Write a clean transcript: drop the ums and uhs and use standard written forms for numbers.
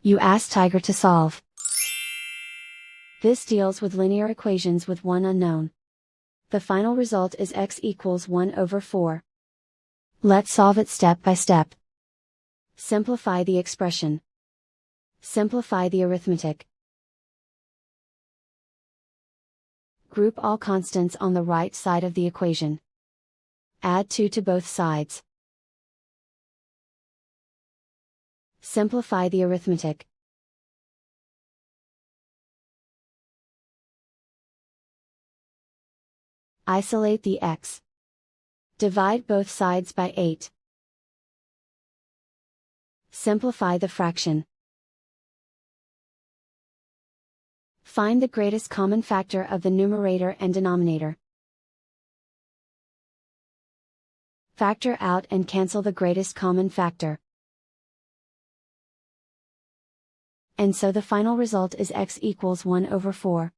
You ask Tiger to solve. This deals with linear equations with one unknown. The final result is x equals 1 over 4. Let's solve it step by step. Simplify the expression. Simplify the arithmetic. Group all constants on the right side of the equation. Add 2 to both sides. Simplify the arithmetic. Isolate the x. Divide both sides by 8. Simplify the fraction. Find the greatest common factor of the numerator and denominator. Factor out and cancel the greatest common factor. And so the final result is x equals 1 over 4.